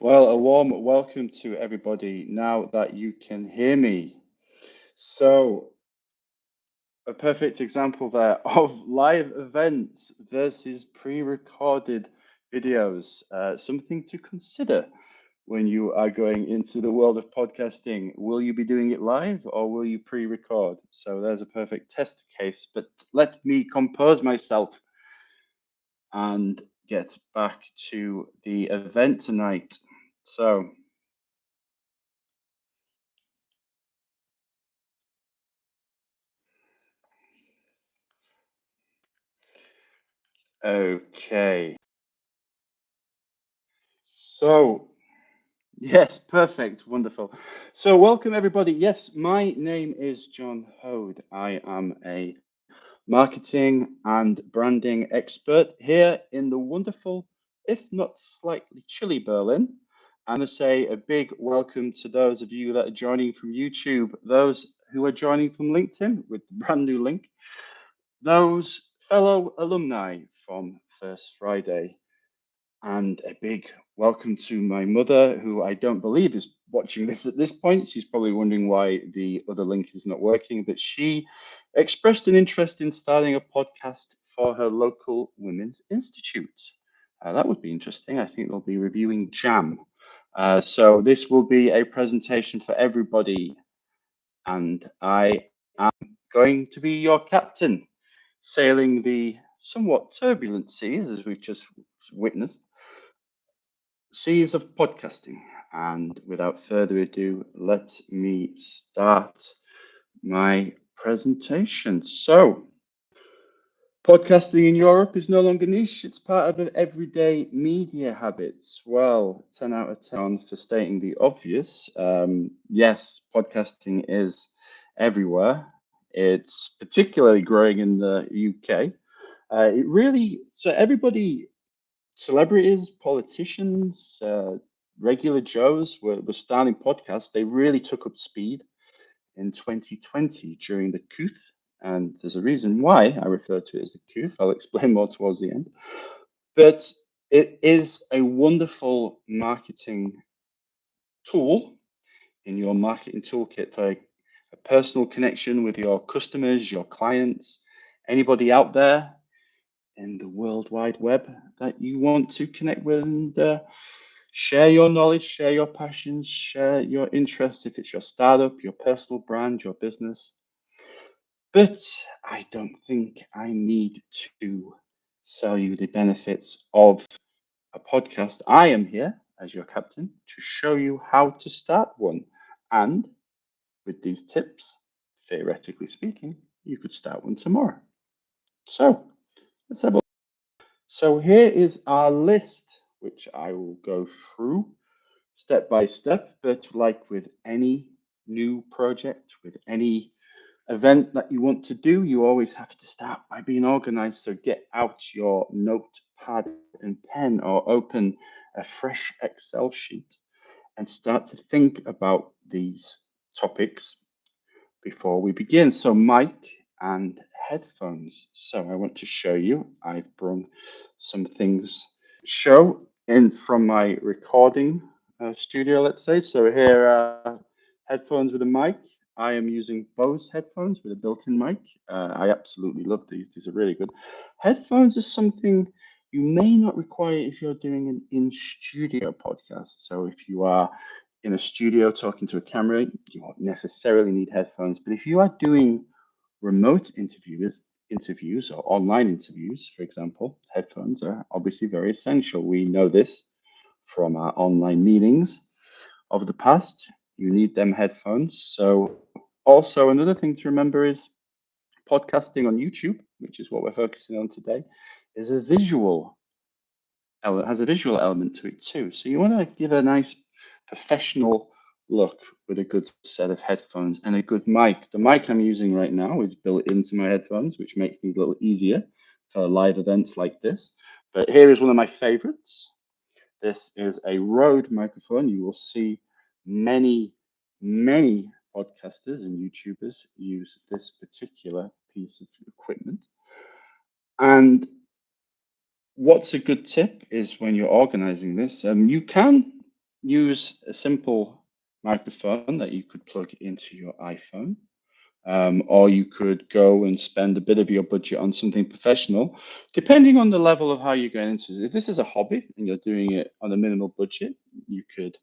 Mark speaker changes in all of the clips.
Speaker 1: Well, a warm welcome to everybody now that you can hear me. So, a perfect example there of live events versus pre-recorded videos. Something to consider when you are going into the world of podcasting. Will you be doing it live or will you pre-record? So, there's a perfect test case, but let me compose myself and get back to the event tonight. So, okay. So, yes, perfect, wonderful. So, welcome everybody. Yes, my name is John Hode. I am a marketing and branding expert here in the wonderful, if not slightly chilly Berlin. I'm going to say a big welcome to those of you that are joining from YouTube, those who are joining from LinkedIn with the brand new link, those fellow alumni from First Friday. And a big welcome to my mother, who I don't believe is watching this at this point. She's probably wondering why the other link is not working, but she expressed an interest in starting a podcast for her local women's institute. That would be interesting. I think they'll be reviewing Jam. So this will be a presentation for everybody, and I am going to be your captain, sailing the somewhat turbulent seas as we've just witnessed seas of podcasting. And without further ado, let me start my presentation. So, podcasting in Europe is no longer niche, it's part of an everyday media habits. Well, 10 out of 10 for stating the obvious. Yes, podcasting is everywhere. It's particularly growing in the UK. So everybody, celebrities, politicians, regular Joes were starting podcasts. They really took up speed in 2020 during the Couth. And there's a reason why I refer to it as the Couth. I'll explain more towards the end. But it is a wonderful marketing tool in your marketing toolkit for a personal connection with your customers, your clients, anybody out there in the World Wide Web that you want to connect with and share your knowledge, share your passions, share your interests if it's your startup, your personal brand, your business. But I don't think I need to sell you the benefits of a podcast. I am here as your captain to show you how to start one. And with these tips, theoretically speaking, you could start one tomorrow. So let's have a So here is our list, which I will go through step by step. But like with any new project, with any event that you want to do, you always have to start by being organized. So get out your notepad and pen or open a fresh Excel sheet and start to think about these topics before we begin. So mic and headphones. So I want to show you, I've brought some things show in from my recording studio, let's say. So here are headphones with a mic. I am using Bose headphones with a built-in mic. I absolutely love these. These are really good. Headphones are something you may not require if you're doing an in-studio podcast. So if you are in a studio talking to a camera, you won't necessarily need headphones. But if you are doing remote interviews or online interviews, for example, headphones are obviously very essential. We know this from our online meetings of the past. You need them headphones. So also another thing to remember is podcasting on YouTube, which is what we're focusing on today, is a visual has a visual element to it too. So you want to give a nice professional look with a good set of headphones and a good mic. The mic I'm using right now is built into my headphones, which makes things a little easier for live events like this. But here is one of my favorites. This is a Rode microphone. You will see many podcasters and YouTubers use this particular piece of equipment. And what's a good tip is when you're organizing this, you can use a simple microphone that you could plug into your iPhone. Or you could go and spend a bit of your budget on something professional, depending on the level of how you're going into it. If this is a hobby and you're doing it on a minimal budget, you could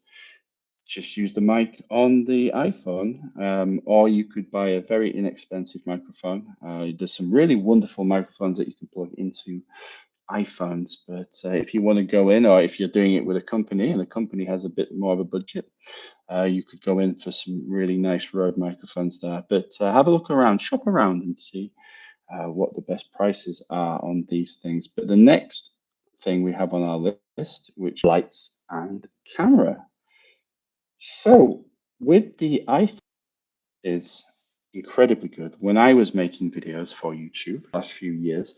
Speaker 1: just use the mic on the iPhone, or you could buy a very inexpensive microphone. There's some really wonderful microphones that you can plug into iPhones, but if you want to go in, or if you're doing it with a company and the company has a bit more of a budget, you could go in for some really nice Rode microphones there. But have a look around, shop around, and see what the best prices are on these things. But the next thing we have on our list, which lights and camera. So with the iPhone is incredibly good. When I was making videos for YouTube last few years,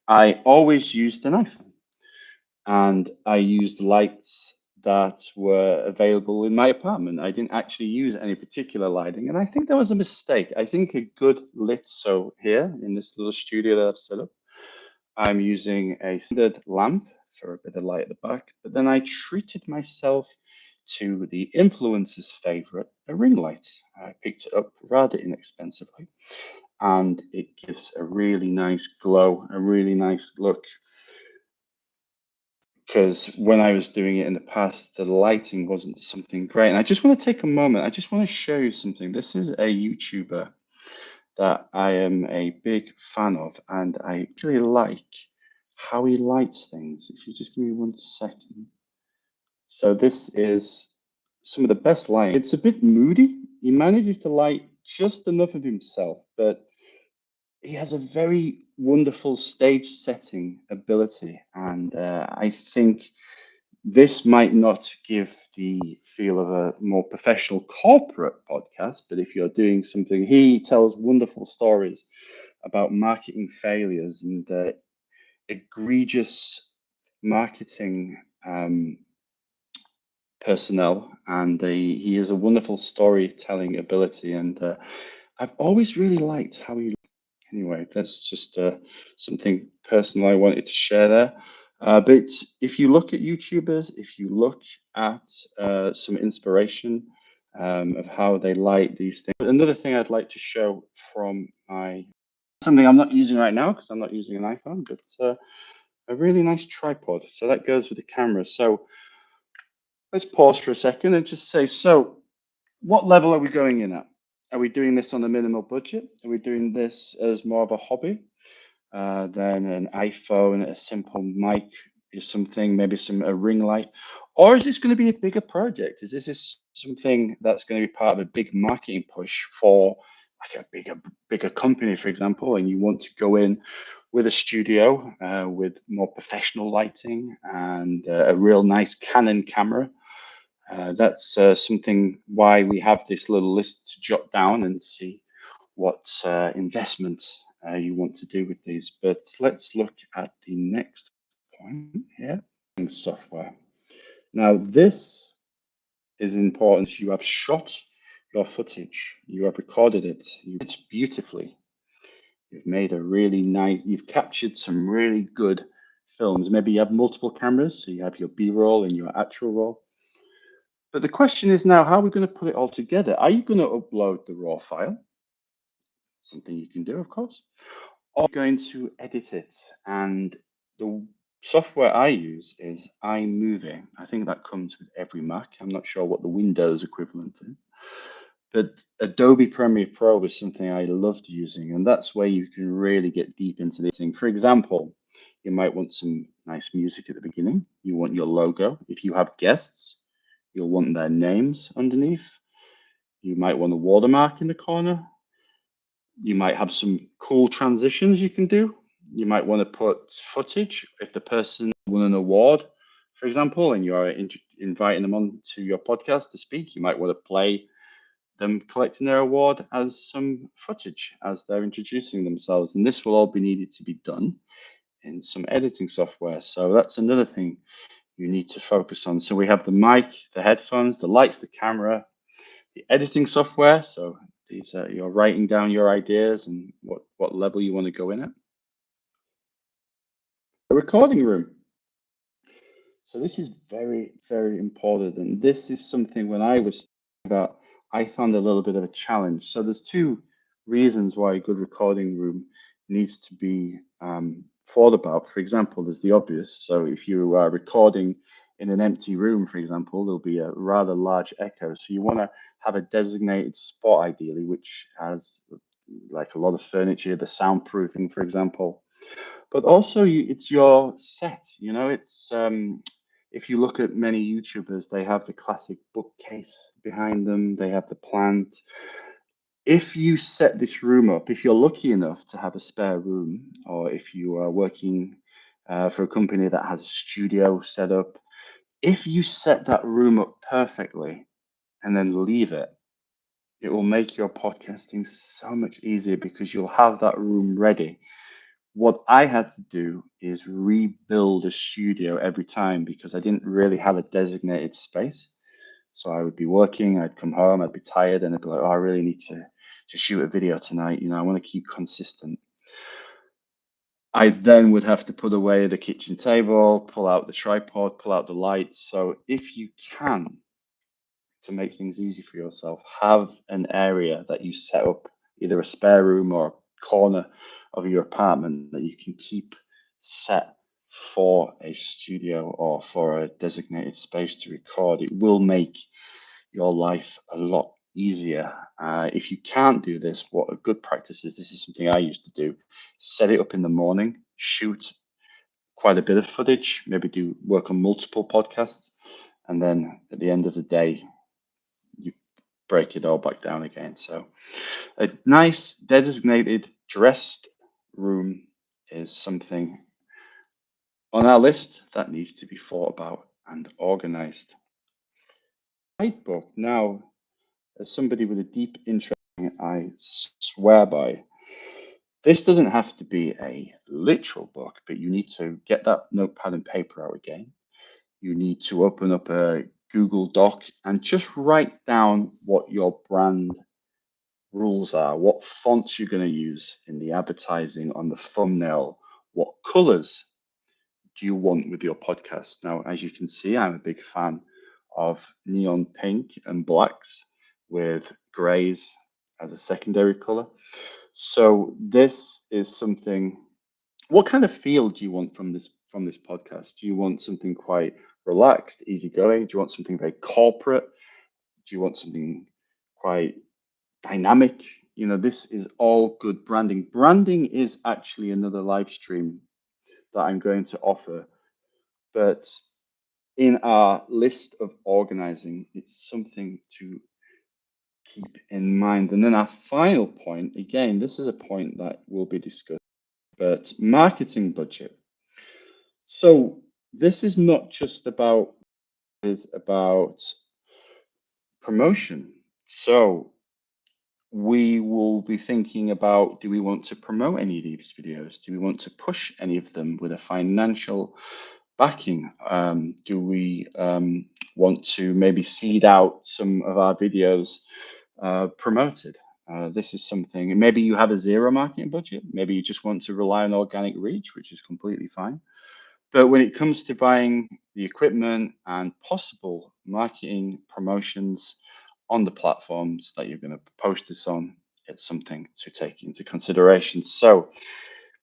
Speaker 1: I always used an iPhone and I used lights that were available in my apartment. I didn't actually use any particular lighting, and I think that was a mistake. I think a good lit, so here in this little studio that I've set up, I'm using a standard lamp for a bit of light at the back, but then I treated myself to the influencer's favorite, a ring light. I picked it up rather inexpensively, and it gives a really nice glow, a really nice look. Because when I was doing it in the past, the lighting wasn't something great. And I just want to take a moment. I just want to show you something. This is a YouTuber that I am a big fan of, and I really like how he lights things. If you just give me 1 second. So this is some of the best lighting. It's a bit moody. He manages to light just enough of himself, but he has a very wonderful stage setting ability. And I think this might not give the feel of a more professional corporate podcast, but if you're doing something, he tells wonderful stories about marketing failures and egregious marketing personnel, and he has a wonderful storytelling ability. And I've always really liked how he. Anyway, that's just something personal I wanted to share there. But if you look at YouTubers, if you look at some inspiration of how they light these things, another thing I'd like to show from my something I'm not using right now because I'm not using an iPhone, but a really nice tripod. So that goes with the camera. So let's pause for a second and just say, so what level are we going in at? Are we doing this on a minimal budget? Are we doing this as more of a hobby? Than an iPhone, a simple mic is something, maybe a ring light? Or is this going to be a bigger project? Is this something that's going to be part of a big marketing push for like a bigger company, for example, and you want to go in with a studio with more professional lighting and a real nice Canon camera? That's something why we have this little list to jot down and see what investment you want to do with these. But let's look at the next point here, software. Now, this is important. You have shot your footage, you have recorded it, it's beautifully. You've made a really nice, you've captured some really good films. Maybe you have multiple cameras, so you have your B-roll and your actual roll. But the question is now, how are we going to put it all together? Are you going to upload the raw file? Something you can do, of course. Or going to edit it. And the software I use is iMovie. I think that comes with every Mac. I'm not sure what the Windows equivalent is. But Adobe Premiere Pro is something I loved using, and that's where you can really get deep into this thing. For example, you might want some nice music at the beginning. You want your logo. If you have guests, you'll want their names underneath. You might want a watermark in the corner. You might have some cool transitions you can do. You might want to put footage if the person won an award, for example, and you're inviting them on to your podcast to speak. You might want to play them collecting their award as some footage as they're introducing themselves. And this will all be needed to be done in some editing software. So that's another thing you need to focus on. So we have the mic, the headphones, the lights, the camera, the editing software. So these are, you're writing down your ideas and what level you want to go in at. A recording room. So this is very, very important. And this is something when I was about, I found a little bit of a challenge. So there's two reasons why a good recording room needs to be thought about. For example, there's the obvious. So if you are recording in an empty room, for example, there'll be a rather large echo. So you want to have a designated spot, ideally, which has like a lot of furniture, the soundproofing, for example. But also, it's your set. It's if you look at many YouTubers, they have the classic bookcase behind them. They have the plant. If you set this room up, if you're lucky enough to have a spare room, or if you are working for a company that has a studio set up, if you set that room up perfectly and then leave it, it will make your podcasting so much easier because you'll have that room ready. What I had to do is rebuild a studio every time because I didn't really have a designated space. So I would be working, I'd come home, I'd be tired, and I'd be like, oh, I really need to shoot a video tonight. I want to keep consistent. I then would have to put away the kitchen table, pull out the tripod, pull out the lights. So if you can, to make things easy for yourself, have an area that you set up, either a spare room or a corner of your apartment that you can keep set for a studio or for a designated space to record. It will make your life a lot easier. If you can't do this, what a good practice is, this is something I used to do, set it up in the morning, shoot quite a bit of footage, maybe do work on multiple podcasts, and then at the end of the day, you break it all back down again. So a nice designated dressed room is something on our list that needs to be thought about and organized. Guidebook. Now, as somebody with a deep interest, I swear by. This doesn't have to be a literal book, but you need to get that notepad and paper out again. You need to open up a Google Doc and just write down what your brand rules are, what fonts you're going to use in the advertising on the thumbnail, what colors do you want with your podcast. Now, as you can see, I'm a big fan of neon pink and blacks with grays as a secondary color. So this is something. What kind of feel do you want from this podcast? Do you want something quite relaxed, easygoing? Do you want something very corporate? Do you want something quite dynamic? This is all good branding. Branding is actually another live stream that I'm going to offer, but in our list of organizing, it's something to keep in mind. And then our final point, again, this is a point that will be discussed, but marketing budget. So this is not just about, is about promotion. So we will be thinking about, do we want to promote any of these videos? Do we want to push any of them with a financial backing? Do we want to maybe seed out some of our videos promoted? This is something, maybe you have a zero marketing budget. Maybe you just want to rely on organic reach, which is completely fine. But when it comes to buying the equipment and possible marketing promotions on the platforms that you're going to post this on, it's something to take into consideration. So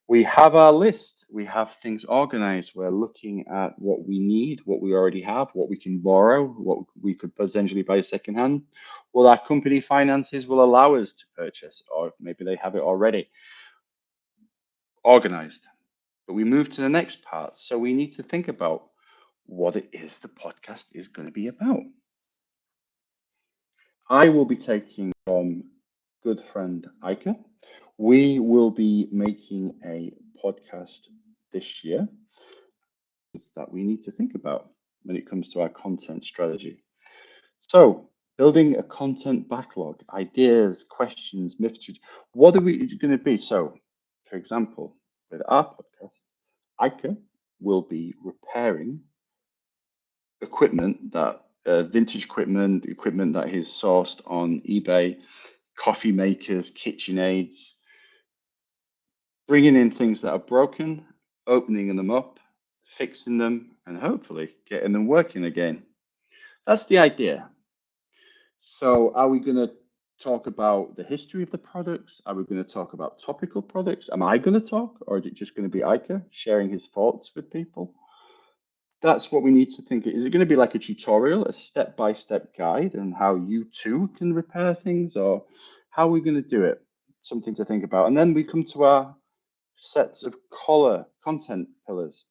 Speaker 1: we have our list, we have things organized. We're looking at what we need, what we already have, what we can borrow, what we could potentially buy secondhand, what our company finances will allow us to purchase, or maybe they have it already organized. But we move to the next part. So we need to think about what it is the podcast is going to be about. I will be taking from good friend Ika. We will be making a podcast this year that we need to think about when it comes to our content strategy. So, building a content backlog, ideas, questions, myths. What are we going to be? So, for example, with our podcast, Ika will be repairing equipment that vintage equipment that is sourced on eBay, coffee makers, KitchenAids, bringing in things that are broken, opening them up, fixing them, and hopefully getting them working again. That's the idea. So, are we going to talk about the history of the products? Are we going to talk about topical products? Am I going to talk, or is it just going to be Iker sharing his thoughts with people? That's what we need to think. Is it going to be like a tutorial, a step-by-step guide, and how you too can repair things, or how are we going to do it? Something to think about. And then we come to our sets of color content pillars.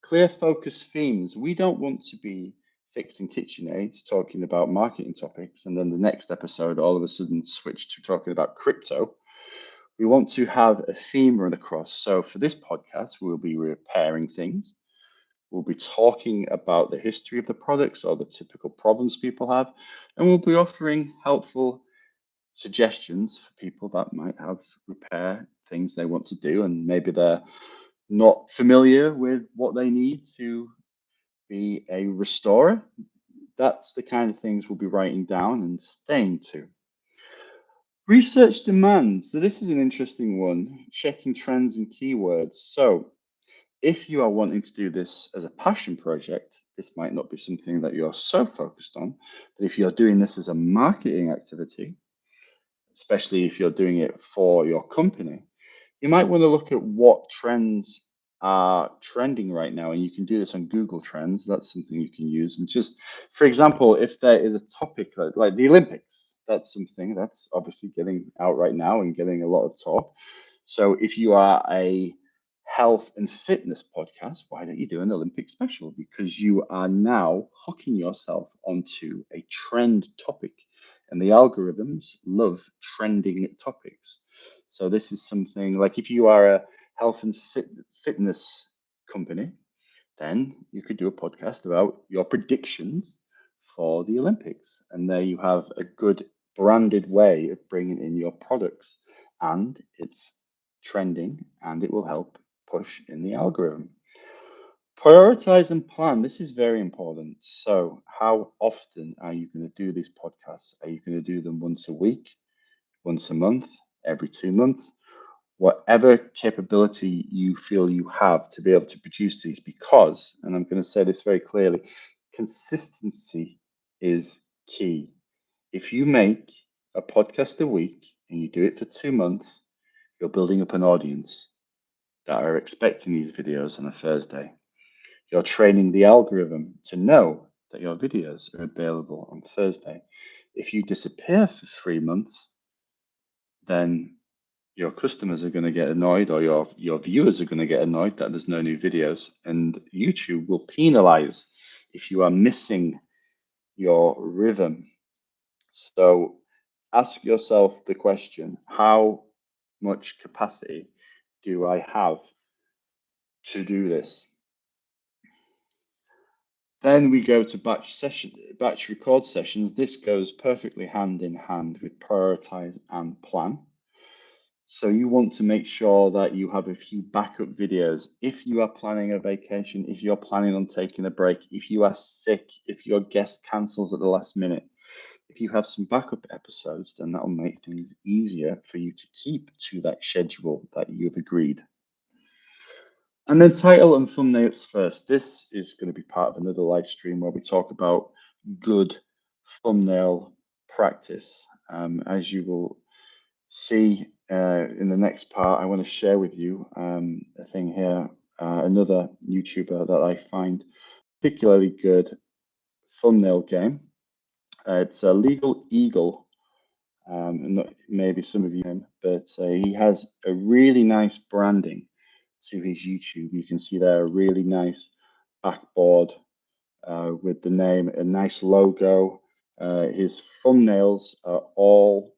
Speaker 1: Clear focus themes. We don't want to be fixing KitchenAids talking about marketing topics, and then the next episode all of a sudden switch to talking about crypto. We want to have a theme run across. So for this podcast, we'll be repairing things. We'll be talking about the history of the products or the typical problems people have, and we'll be offering helpful suggestions for people that might have repair things they want to do, and maybe they're not familiar with what they need to be a restorer. That's the kind of things we'll be writing down and staying to. Research demands. So this is an interesting one, checking trends and keywords. So if you are wanting to do this as a passion project, this might not be something that you're so focused on. But if you're doing this as a marketing activity, especially if you're doing it for your company, you might want to look at what trends are trending right now. And you can do this on Google Trends. That's something you can use. And just, for example, if there is a topic like the Olympics, that's something that's obviously getting out right now and getting a lot of talk. So if you are a health and fitness podcast, why don't you do an Olympic special? Because you are now hooking yourself onto a trend topic. And the algorithms love trending topics. So this is something like if you are a health and fitness company, then you could do a podcast about your predictions for the Olympics. And there you have a good branded way of bringing in your products. And it's trending and it will help push in the algorithm. Prioritize and plan. This is very important. So, how often are you going to do these podcasts? Are you going to do them once a week, once a month, every 2 months? Whatever capability you feel you have to be able to produce these, because, and I'm going to say this very clearly, consistency is key. If you make a podcast a week and you do it for 2 months, you're building up an audience that are expecting these videos on a Thursday. You're training the algorithm to know that your videos are available on Thursday. If you disappear for 3 months, then your customers are going to get annoyed, or your viewers are going to get annoyed that there's no new videos, and YouTube will penalize if you are missing your rhythm. So ask yourself the question, how much capacity do I have to do this? Then we go to batch record sessions. This goes perfectly hand in hand with prioritize and plan. So you want to make sure that you have a few backup videos. If you are planning a vacation, if you're planning on taking a break, if you are sick, if your guest cancels at the last minute, if you have some backup episodes, then that will make things easier for you to keep to that schedule that you've agreed. And then title and thumbnails first. This is going to be part of another live stream where we talk about good thumbnail practice. As you will see in the next part, I want to share with you a thing here, another YouTuber that I find particularly good thumbnail game. It's a Legal Eagle, and maybe some of you know him, but he has a really nice branding to his YouTube. You can see there a really nice backboard with the name, a nice logo. His thumbnails are all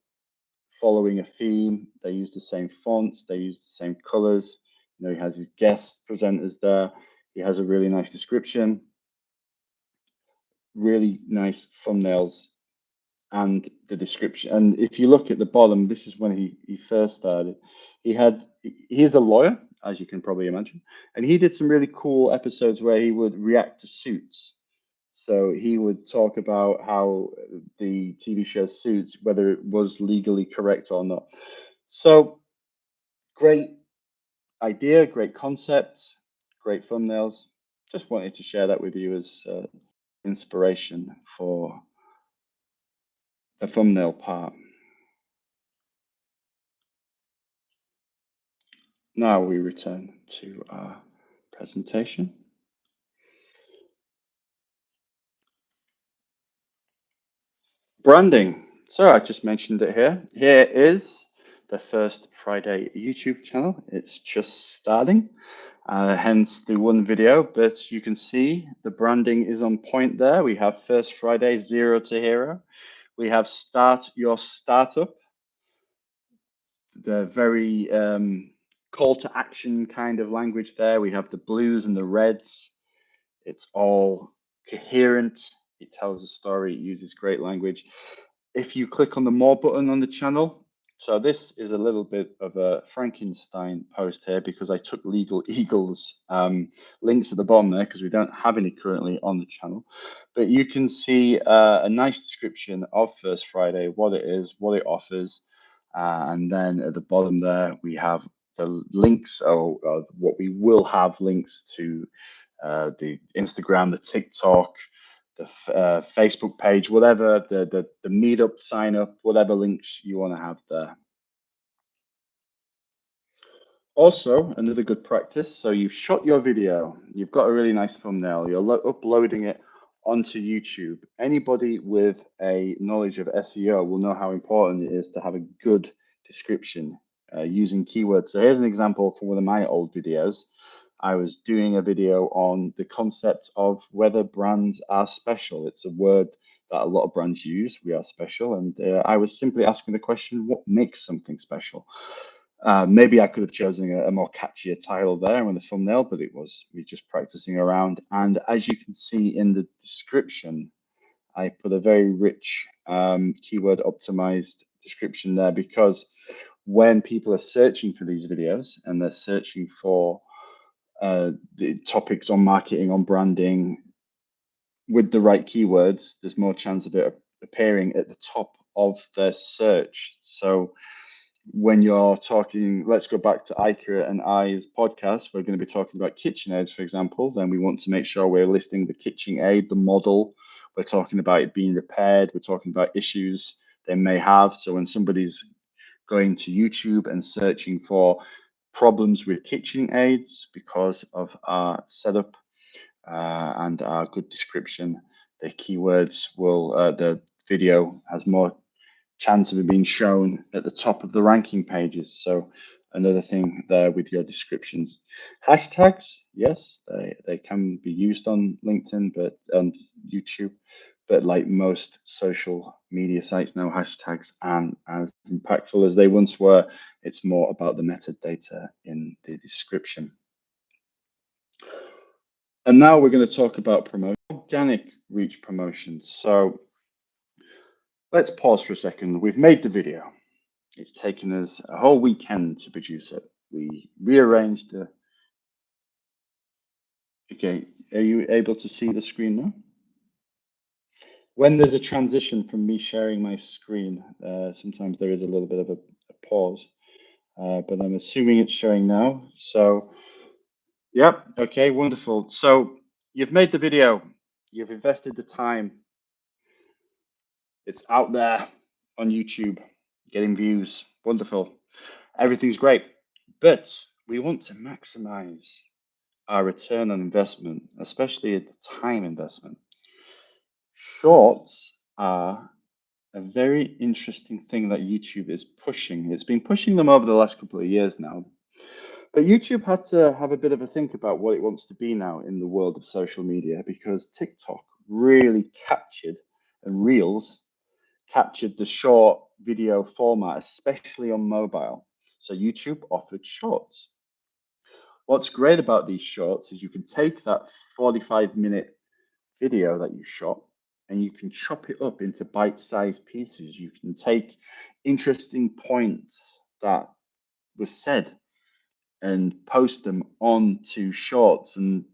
Speaker 1: following a theme. They use the same fonts, they use the same colors. You know, he has his guest presenters there. He has a really nice description, really nice thumbnails, and the description. And if you look at the bottom, this is when he first started. He is a lawyer, as you can probably imagine, and he did some really cool episodes where he would react to Suits. So he would talk about how the TV show Suits, whether it was legally correct or not. So great idea, great concept, great thumbnails. just wanted to share that with you as inspiration for the thumbnail part. Now we return to our presentation. Branding. So I just mentioned it here. Here is the First Friday YouTube channel. It's just starting, hence the one video, but you can see the branding is on point there. We have First Friday, Zero to Hero. We have Start Your Startup, the very call to action kind of language there. We have the blues and the reds. It's all coherent. It tells a story. It uses great language. If you click on the more button on the channel, so this is a little bit of a Frankenstein post here because I took Legal Eagles links at the bottom there because we don't have any currently on the channel. But you can see a nice description of First Friday, what it is, what it offers. And then at the bottom there, we have the links, or what we will have links to the Instagram, the TikTok, the Facebook page, whatever, the meetup sign up, whatever links you want to have there. Also, another good practice. So you've shot your video, you've got a really nice thumbnail, you're uploading it onto YouTube. Anybody with a knowledge of SEO will know how important it is to have a good description using keywords. So here's an example from one of my old videos. I was doing a video on the concept of whether brands are special. It's a word that a lot of brands use. We are special. And I was simply asking the question, what makes something special? Maybe I could have chosen a more catchier title there in the thumbnail, but it was me just practicing around. And as you can see in the description, I put a very rich keyword optimized description there because when people are searching for these videos and they're searching for the topics on marketing, on branding, with the right keywords, there's more chance of it appearing at the top of their search. So when you're talking, let's go back to Ika and I's podcast, we're going to be talking about KitchenAid, for example, then we want to make sure we're listing the KitchenAid, the model. We're talking about it being repaired. We're talking about issues they may have. So when somebody's going to YouTube and searching for problems with KitchenAids because of our setup and our good description, the keywords will, the video has more chance of it being shown at the top of the ranking pages. So another thing there with your descriptions. Hashtags, yes, they can be used on LinkedIn but and YouTube, but like most social media sites now, hashtags aren't as impactful as they once were. It's more about the metadata in the description. And now we're going to talk about promotion, organic reach promotions. So let's pause for a second. We've made the video. It's taken us a whole weekend to produce it. We rearranged the. Okay, are you able to see the screen now? When there's a transition from me sharing my screen, sometimes there is a little bit of a pause, but I'm assuming it's showing now. So, yep, okay, wonderful. So you've made the video, you've invested the time. It's out there on YouTube, getting views, wonderful. Everything's great, but we want to maximize our return on investment, especially at the time investment. Shorts are a very interesting thing that YouTube is pushing. It's been pushing them over the last couple of years now. But YouTube had to have a bit of a think about what it wants to be now in the world of social media because TikTok really captured, and Reels captured the short video format, especially on mobile. So YouTube offered shorts. What's great about these shorts is you can take that 45-minute video that you shot and you can chop it up into bite-sized pieces. You can take interesting points that were said and post them onto shorts. And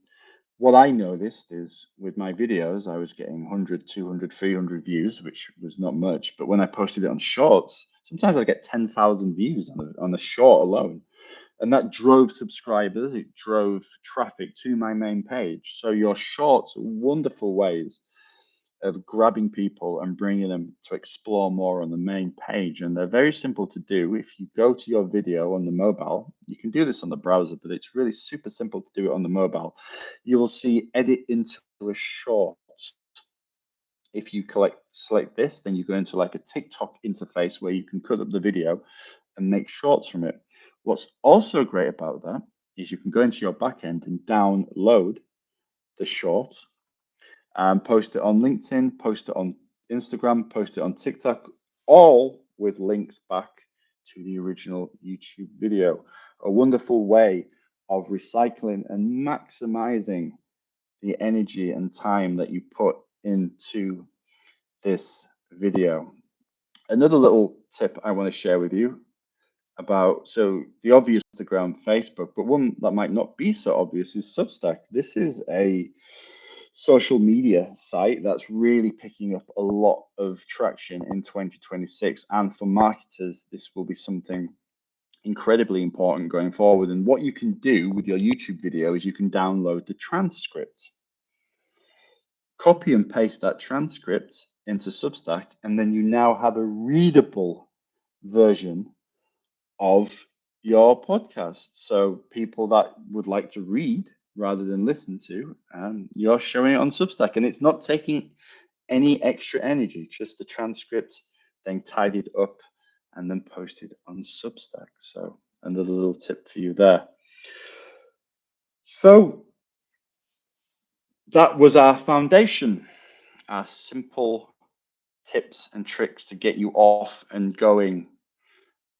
Speaker 1: what I noticed is with my videos, I was getting 100, 200, 300 views, which was not much. But when I posted it on shorts, sometimes I get 10,000 views on a short alone. And that drove subscribers, it drove traffic to my main page. So your shorts are wonderful ways of grabbing people and bringing them to explore more on the main page. And they're very simple to do. If you go to your video on the mobile, you can do this on the browser, but it's really super simple to do it on the mobile. You will see edit into a short. If you select this, then you go into like a TikTok interface where you can cut up the video and make shorts from it. What's also great about that is you can go into your backend and download the short and post it on LinkedIn, post it on Instagram, post it on TikTok, all with links back to the original YouTube video. A wonderful way of recycling and maximizing the energy and time that you put into this video. Another little tip I want to share with you about, so the obvious Instagram, Facebook, but one that might not be so obvious is Substack. This is a social media site that's really picking up a lot of traction in 2026. And for marketers, this will be something incredibly important going forward. And what you can do with your YouTube video is you can download the transcript, copy and paste that transcript into Substack, and then you now have a readable version of your podcast. So people that would like to read rather than listen to, you're showing it on Substack, and it's not taking any extra energy, just the transcript, then tidied up and then posted on Substack. So another little tip for you there. So that was our foundation, our simple tips and tricks to get you off and going.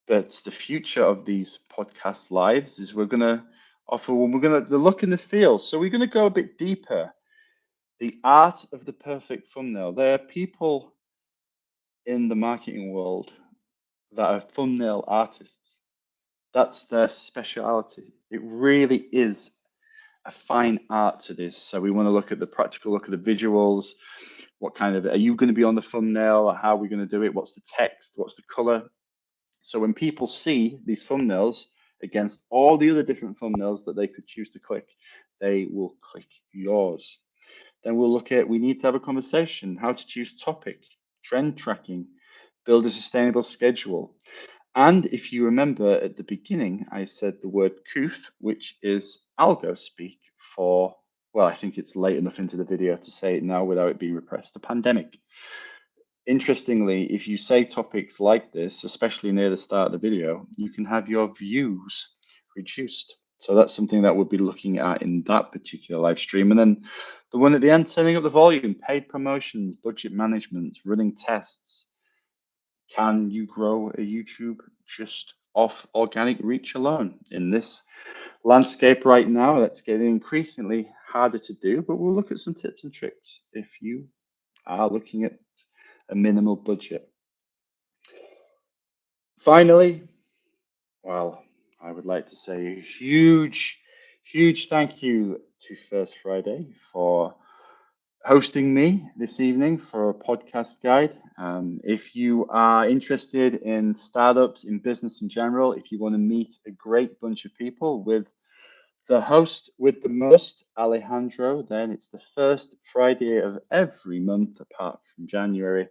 Speaker 1: But the future of these podcast lives is we're going to the look and the feel. So we're going to go a bit deeper. The art of the perfect thumbnail. There are people in the marketing world that are thumbnail artists. That's their speciality. It really is a fine art to this. So we want to look at the practical look at the visuals. What kind of, are you going to be on the thumbnail? Or how are we going to do it? What's the text? What's the color? So when people see these thumbnails against all the other different thumbnails that they could choose to click, they will click yours. Then we'll look at, we need to have a conversation, how to choose topic, trend tracking, build a sustainable schedule. And if you remember at the beginning, I said the word COOF, which is algo speak for, well, I think it's late enough into the video to say it now without it being repressed, the pandemic. Interestingly, if you say topics like this, especially near the start of the video, you can have your views reduced. So that's something that we'll be looking at in that particular live stream. And then the one at the end, turning up the volume, paid promotions, budget management, running tests. Can you grow a YouTube just off organic reach alone? In this landscape right now, that's getting increasingly harder to do, but we'll look at some tips and tricks if you are looking at a minimal budget. Finally, well, I would like to say a huge thank you to First Friday for hosting me this evening for a podcast guide. If you are interested in startups, in business in general, if you want to meet a great bunch of people with the host with the most, Alejandro, then it's the first Friday of every month apart from January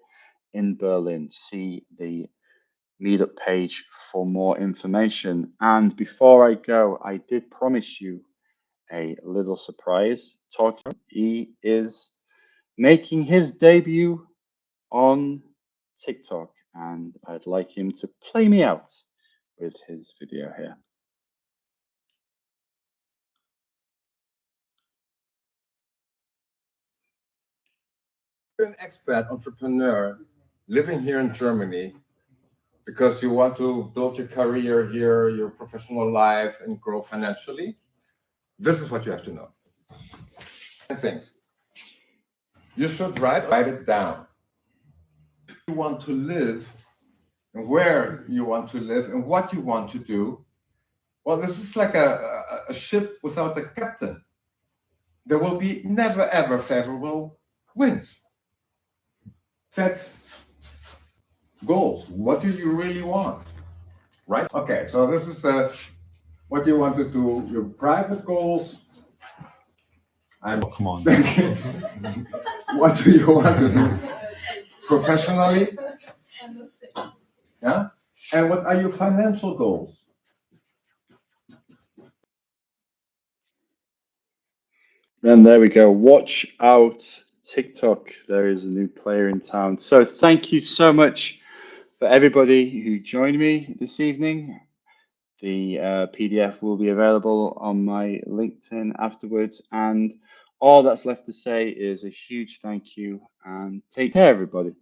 Speaker 1: in Berlin. See the meetup page for more information. And before I go, I did promise you a little surprise. Tokyo, he is making his debut on TikTok, and I'd like him to play me out with his video here.
Speaker 2: You're an expat entrepreneur living here in Germany because you want to build your career here, your professional life, and grow financially. This is what you have to know. And things. You should write it down. If you want to live, and where you want to live, and what you want to do, well, this is like a ship without a captain. There will be never ever favorable winds. Set goals. What do you really want? Right? Okay, so this is what you want to do, your private goals.
Speaker 3: Oh, come on.
Speaker 2: What do you want to do professionally? Yeah. And what are your financial goals?
Speaker 1: And there we go. Watch out, TikTok. There is a new player in town. So thank you so much for everybody who joined me this evening. The PDF will be available on my LinkedIn afterwards. And all that's left to say is a huge thank you and take care, everybody.